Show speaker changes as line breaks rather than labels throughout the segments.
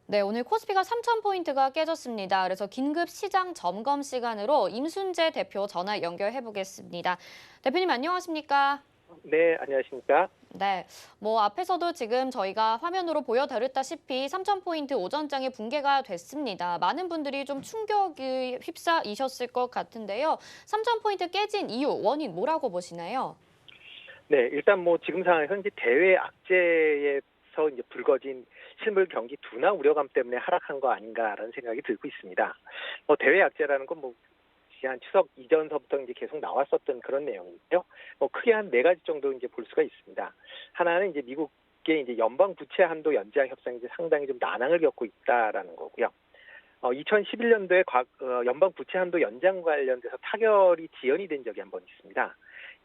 네, 오늘 코스피가 3,000포인트가 깨졌습니다. 그래서 긴급 시장 점검 시간으로 임순재 대표 전화 연결해 보겠습니다. 대표님 안녕하십니까?
네, 안녕하십니까?
네, 앞에서도 지금 저희가 화면으로 보여드렸다시피 3,000포인트 오전장에 붕괴가 됐습니다. 많은 분들이 좀 충격이 휩싸이셨을 것 같은데요. 3,000포인트 깨진 이유, 원인 뭐라고 보시나요?
네, 일단 지금 상황에서 이제 대외 악재에서 이제 불거진 실물 경기 둔화 우려감 때문에 하락한 거 아닌가라는 생각이 들고 있습니다. 대외 악재라는 건 지난 추석 이전서부터 이제 계속 나왔었던 그런 내용인데요. 크게 한 네 가지 정도 이제 볼 수가 있습니다. 하나는 이제 미국의 이제 연방 부채 한도 연장 협상이 이제 상당히 좀 난항을 겪고 있다라는 거고요. 2011년도에 연방 부채 한도 연장 관련돼서 타결이 지연이 된 적이 한 번 있습니다.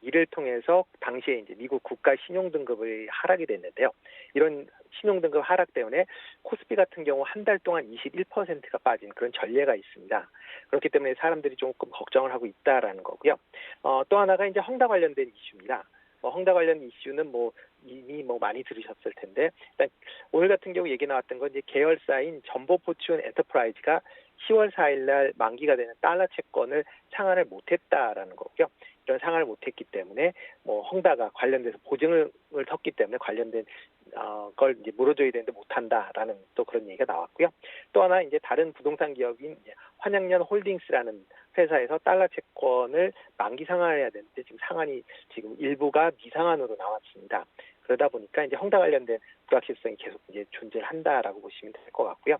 이를 통해서 당시에 이제 미국 국가 신용 등급을 하락이 됐는데요. 이런 신용 등급 하락 때문에 코스피 같은 경우 한 달 동안 21%가 빠진 그런 전례가 있습니다. 그렇기 때문에 사람들이 조금 걱정을 하고 있다라는 거고요. 또 하나가 이제 헝다 관련된 이슈입니다. 헝다 관련 이슈는 이미 많이 들으셨을 텐데, 일단 오늘 같은 경우 얘기 나왔던 건 이제 계열사인 전보포춘 엔터프라이즈가 10월 4일 날 만기가 되는 달러 채권을 상환을 못했다라는 거고요. 이런 상환을 못했기 때문에 헝다가 관련돼서 보증을 섰기 때문에 관련된 걸 이제 물어줘야 되는데 못한다라는 또 그런 얘기가 나왔고요. 또 하나 이제 다른 부동산 기업인 이제 환양년 홀딩스라는 회사에서 달러 채권을 만기 상환해야 되는데 지금 상환이 지금 일부가 미상환으로 나왔습니다. 그러다 보니까 이제 헝다 관련된 불확실성이 계속 이제 존재를 한다라고 보시면 될 것 같고요.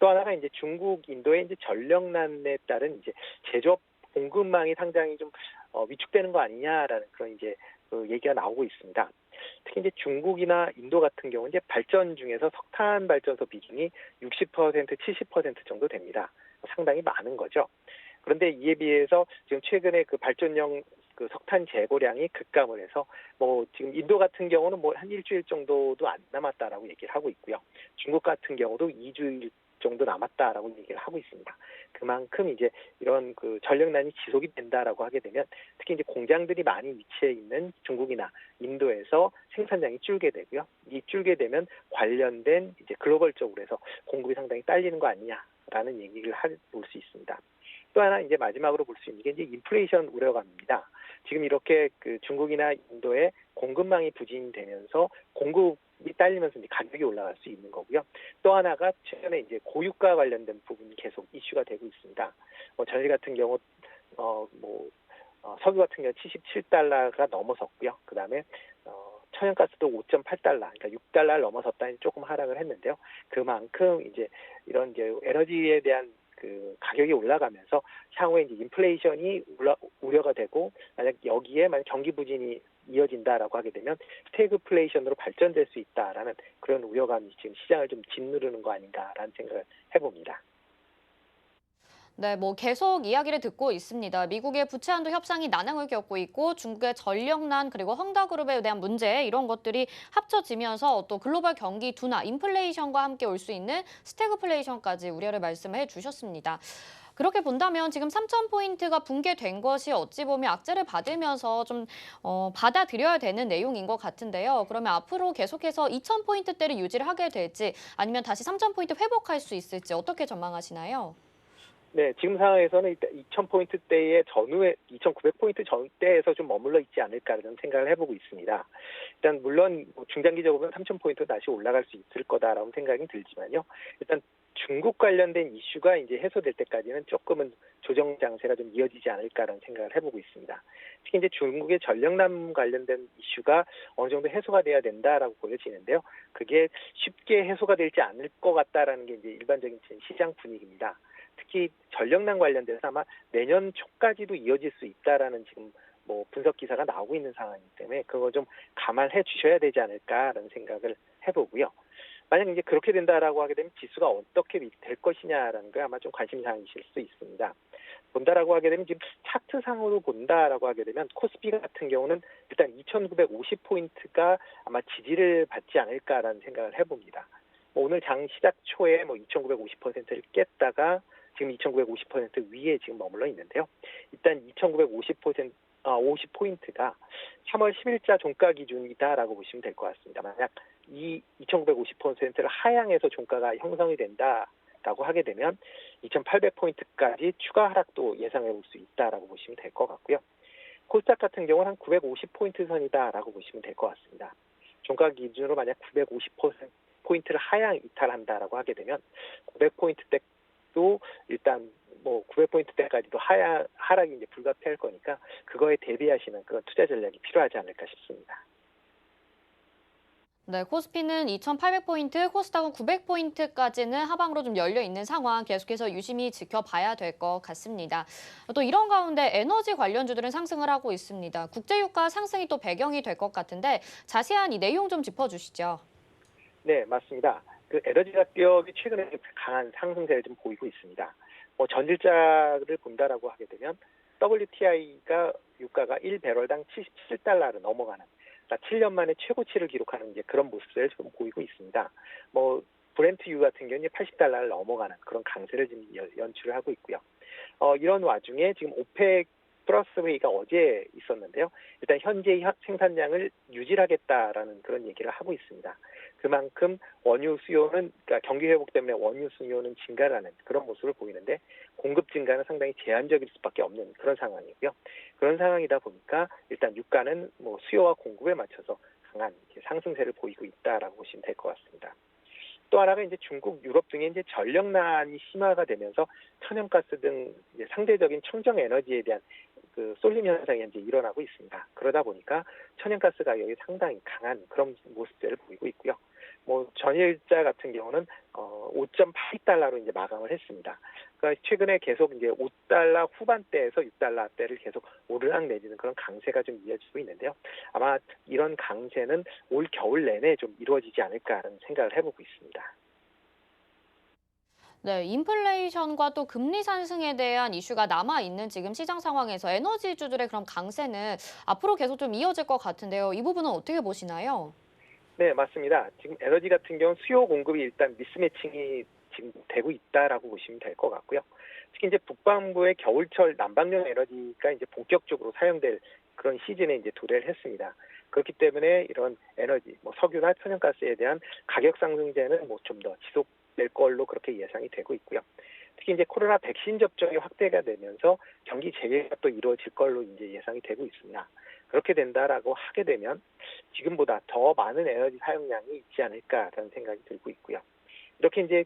또 하나가 이제 중국, 인도의 이제 전력난에 따른 이제 제조업 공급망이 상당히 좀 위축되는 거 아니냐라는 그런 이제 그 얘기가 나오고 있습니다. 특히 이제 중국이나 인도 같은 경우는 이제 발전 중에서 석탄 발전소 비중이 60%, 70% 정도 됩니다. 상당히 많은 거죠. 그런데 이에 비해서 지금 최근에 그 발전용 그 석탄 재고량이 급감을 해서 지금 인도 같은 경우는 한 일주일 정도도 안 남았다라고 얘기를 하고 있고요. 중국 같은 경우도 2주일 정도 남았다라고 얘기를 하고 있습니다. 그만큼 이제 이런 그 전력난이 지속이 된다라고 하게 되면 특히 이제 공장들이 많이 위치해 있는 중국이나 인도에서 생산량이 줄게 되고요. 이 줄게 되면 관련된 이제 글로벌적으로 해서 공급이 상당히 딸리는 거 아니냐라는 얘기를 볼 수 있습니다. 또 하나 이제 마지막으로 볼 수 있는 게 이제 인플레이션 우려감입니다. 지금 이렇게 그 중국이나 인도의 공급망이 부진되면서 공급이 딸리면서 이제 가격이 올라갈 수 있는 거고요. 또 하나가 최근에 이제 고유가 관련된 부분이 계속 이슈가 되고 있습니다. 전일 같은 경우 석유 같은 경우 77달러가 넘어섰고요. 그다음에 천연가스도 5.8달러, 그러니까 6달러를 넘어섰다니 조금 하락을 했는데요. 그만큼 이제 이런 이제 에너지에 대한 그 가격이 올라가면서 향후에 이제 인플레이션이 우려가 되고 만약 경기 부진이 이어진다라고 하게 되면 스태그플레이션으로 발전될 수 있다라는 그런 우려감이 지금 시장을 좀 짓누르는 거 아닌가라는 생각을 해봅니다.
네, 계속 이야기를 듣고 있습니다. 미국의 부채 한도 협상이 난항을 겪고 있고 중국의 전력난 그리고 헝다그룹에 대한 문제 이런 것들이 합쳐지면서 또 글로벌 경기 둔화, 인플레이션과 함께 올 수 있는 스태그플레이션까지 우려를 말씀해 주셨습니다. 그렇게 본다면 지금 3,000포인트가 붕괴된 것이 어찌 보면 악재를 받으면서 좀 받아들여야 되는 내용인 것 같은데요. 그러면 앞으로 계속해서 2,000포인트대를 유지를 하게 될지 아니면 다시 3,000포인트 회복할 수 있을지 어떻게 전망하시나요?
네, 지금 상황에서는 일단 2,000포인트대의 전후에 2,900포인트 전대에서 좀 머물러 있지 않을까라는 생각을 해보고 있습니다. 일단 물론 중장기적으로는 3,000포인트 다시 올라갈 수 있을 거다라는 생각이 들지만요. 일단 중국 관련된 이슈가 이제 해소될 때까지는 조금은 조정 장세가 좀 이어지지 않을까라는 생각을 해보고 있습니다. 특히 이제 중국의 전력난 관련된 이슈가 어느 정도 해소가 돼야 된다라고 보여지는데요. 그게 쉽게 해소가 되지 않을 것 같다라는 게 이제 일반적인 시장 분위기입니다. 특히 전력난 관련돼서 아마 내년 초까지도 이어질 수 있다라는 지금 분석 기사가 나오고 있는 상황이기 때문에 그거 좀 감안해 주셔야 되지 않을까라는 생각을 해보고요. 만약 이제 그렇게 된다라고 하게 되면 지수가 어떻게 될 것이냐라는 게 아마 좀 관심사이실 수 있습니다. 본다라고 하게 되면 지금 차트상으로 본다라고 하게 되면 코스피 같은 경우는 일단 2,950포인트가 아마 지지를 받지 않을까라는 생각을 해봅니다. 오늘 장 시작 초에 2,950%를 깼다가 지금 2,950% 위에 지금 머물러 있는데요. 일단 2,950%, 50포인트가 3월 10일자 종가 기준이다라고 보시면 될 것 같습니다. 만약 이 2,950%를 하향해서 종가가 형성이 된다라고 하게 되면 2,800포인트까지 추가 하락도 예상해 볼 수 있다라고 보시면 될 것 같고요. 코스닥 같은 경우는 한 950포인트 선이다라고 보시면 될 것 같습니다. 종가 기준으로 만약 950포인트를 하향 이탈한다라고 하게 되면 900포인트대도 일단 뭐 900포인트대까지도 하락이 이제 불가피할 거니까 그거에 대비하시는 그런 투자 전략이 필요하지 않을까 싶습니다.
네, 코스피는 2,800포인트, 코스닥은 900포인트까지는 하방으로 좀 열려 있는 상황 계속해서 유심히 지켜봐야 될 것 같습니다. 또 이런 가운데 에너지 관련주들은 상승을 하고 있습니다. 국제유가 상승이 또 배경이 될 것 같은데 자세한 이 내용 좀 짚어주시죠.
네, 맞습니다. 그 에너지 가격이 최근에 강한 상승세를 좀 보이고 있습니다. 뭐 전일자를 본다라고 하게 되면 WTI가 유가가 1배럴당 77달러를 넘어가는, 그러니까 7년 만에 최고치를 기록하는 이제 그런 모습을 좀 보이고 있습니다. 뭐 브렌트유 같은 경우는 80달러를 넘어가는 그런 강세를 지금 연출을 하고 있고요. 이런 와중에 지금 오펙 플러스 회의가 어제 있었는데요. 일단 현재 생산량을 유지하겠다라는 그런 얘기를 하고 있습니다. 그만큼 원유 수요는, 그러니까 경기 회복 때문에 원유 수요는 증가하는 그런 모습을 보이는데 공급 증가는 상당히 제한적일 수밖에 없는 그런 상황이고요. 그런 상황이다 보니까 일단 유가는 뭐 수요와 공급에 맞춰서 강한 상승세를 보이고 있다라고 보시면 될 것 같습니다. 또 하나가 이제 중국, 유럽 등의 이제 전력난이 심화가 되면서 천연가스 등 이제 상대적인 청정 에너지에 대한 그 쏠림 현상이 이제 일어나고 있습니다. 그러다 보니까 천연가스 가격이 상당히 강한 그런 모습들을 보이고 있고요. 뭐 전일자 같은 경우는 5.82달러로 이제 마감을 했습니다. 그러니까 최근에 계속 이제 5달러 후반대에서 6달러대를 계속 오르락 내리는 그런 강세가 좀 이어지고 있는데요. 아마 이런 강세는 올 겨울 내내 좀 이루어지지 않을까라는 생각을 해보고 있습니다.
네, 인플레이션과 또 금리 상승에 대한 이슈가 남아있는 지금 시장 상황에서 에너지주들의 그런 강세는 앞으로 계속 좀 이어질 것 같은데요. 이 부분은 어떻게 보시나요?
네, 맞습니다. 지금 에너지 같은 경우는 수요 공급이 일단 미스매칭이 지금 되고 있다라고 보시면 될 것 같고요. 특히 이제 북반구의 겨울철 난방용 에너지가 이제 본격적으로 사용될 그런 시즌에 이제 도래를 했습니다. 그렇기 때문에 이런 에너지, 뭐 석유나 천연가스에 대한 가격 상승세는 뭐 좀 더 지속될 걸로 그렇게 예상이 되고 있고요. 특히 이제 코로나 백신 접종이 확대가 되면서 경기 재개가 또 이루어질 걸로 이제 예상이 되고 있습니다. 그렇게 된다라고 하게 되면 지금보다 더 많은 에너지 사용량이 있지 않을까라는 생각이 들고 있고요. 이렇게 이제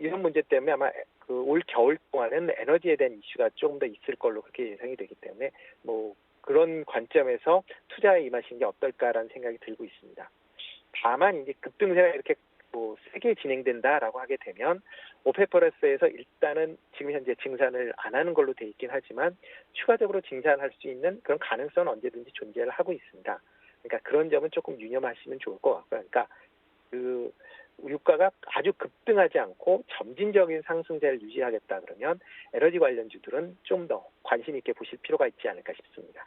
이런 문제 때문에 아마 그 올 겨울 동안은 에너지에 대한 이슈가 조금 더 있을 걸로 그렇게 예상이 되기 때문에 뭐 그런 관점에서 투자에 임하시는 게 어떨까라는 생각이 들고 있습니다. 다만 이제 급등세가 이렇게 뭐 세게 진행된다라고 하게 되면 오페 플러스에서 일단은 지금 현재 증산을 안 하는 걸로 돼 있긴 하지만 추가적으로 증산할 수 있는 그런 가능성은 언제든지 존재를 하고 있습니다. 그러니까 그런 점은 조금 유념하시면 좋을 것 같고요. 그러니까 그 유가가 아주 급등하지 않고 점진적인 상승세를 유지하겠다 그러면 에너지 관련주들은 좀 더 관심 있게 보실 필요가 있지 않을까 싶습니다.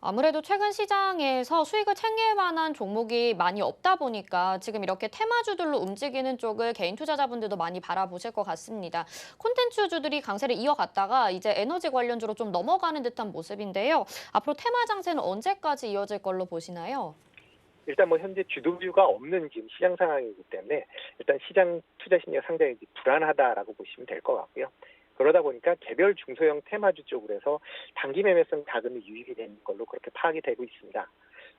아무래도 최근 시장에서 수익을 챙길 만한 종목이 많이 없다 보니까 지금 이렇게 테마주들로 움직이는 쪽을 개인 투자자분들도 많이 바라보실 것 같습니다. 콘텐츠주들이 강세를 이어갔다가 이제 에너지 관련주로 좀 넘어가는 듯한 모습인데요. 앞으로 테마 장세는 언제까지 이어질 걸로 보시나요?
일단 뭐 현재 주도주가 없는 지금 시장 상황이기 때문에 일단 시장 투자 심리가 상당히 불안하다라고 보시면 될 것 같고요. 그러다 보니까 개별 중소형 테마주 쪽으로 해서 단기 매매성 자금이 유입이 되는 걸로 그렇게 파악이 되고 있습니다.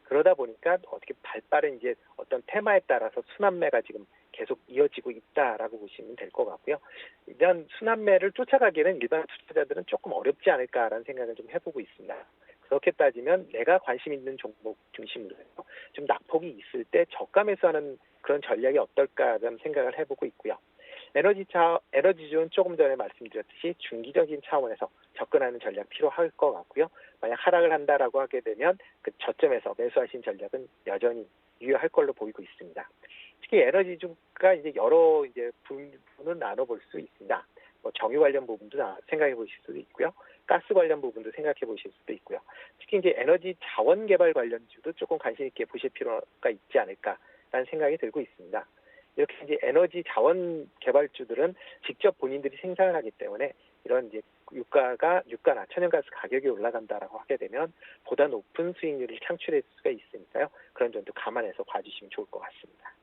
그러다 보니까 어떻게 발빠른 이제 어떤 테마에 따라서 순환매가 지금 계속 이어지고 있다라고 보시면 될 것 같고요. 이런 순환매를 쫓아가기에는 일반 투자자들은 조금 어렵지 않을까라는 생각을 좀 해보고 있습니다. 그렇게 따지면 내가 관심 있는 종목 중심으로 해서 좀 낙폭이 있을 때 저가 매수하는 그런 전략이 어떨까라는 생각을 해보고 있고요. 에너지주는 조금 전에 말씀드렸듯이 중기적인 차원에서 접근하는 전략 필요할 것 같고요. 만약 하락을 한다라고 하게 되면 그 저점에서 매수하신 전략은 여전히 유효할 걸로 보이고 있습니다. 특히 에너지주가 이제 여러 이제 부분을 나눠볼 수 있습니다. 뭐 정유 관련 부분도 생각해 보실 수도 있고요. 가스 관련 부분도 생각해 보실 수도 있고요. 특히 이제 에너지 자원 개발 관련주도 조금 관심 있게 보실 필요가 있지 않을까라는 생각이 들고 있습니다. 이렇게 이제 에너지 자원 개발주들은 직접 본인들이 생산을 하기 때문에 이런 이제 유가나 천연가스 가격이 올라간다라고 하게 되면 보다 높은 수익률을 창출할 수가 있으니까요. 그런 점도 감안해서 봐주시면 좋을 것 같습니다.